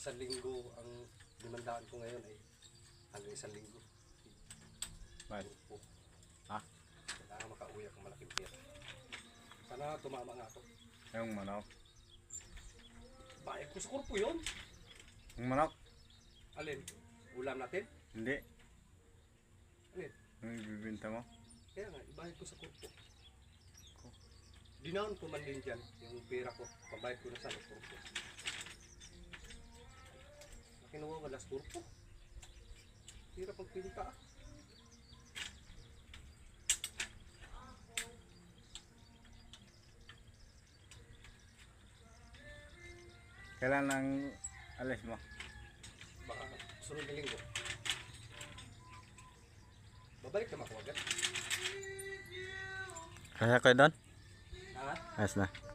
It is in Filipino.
isang linggo ang 500 ko ngayon ay hanggang isang linggo. Bakit? Grupo. Ah? Kailangan makauwi ako malaking pera. Sana tumama nga ako. Yung manok. Bayad ko sa kurpo yun. Yung manok? Alin? Ulam natin? Hindi. Alin? Yung ibibinta mo? Kaya nga, ibayad ko sa kurpo. Dinaon ko man din dyan, yung pera ko, pabayad ko na sa kurpo. Kinuha wala sa kurpo. Hirap pagpinta ah. Kailan ang alis mo? Baka sunod na linggo. Babalik naman ako agad. Kaya kayo doon? Ha? Ayos na.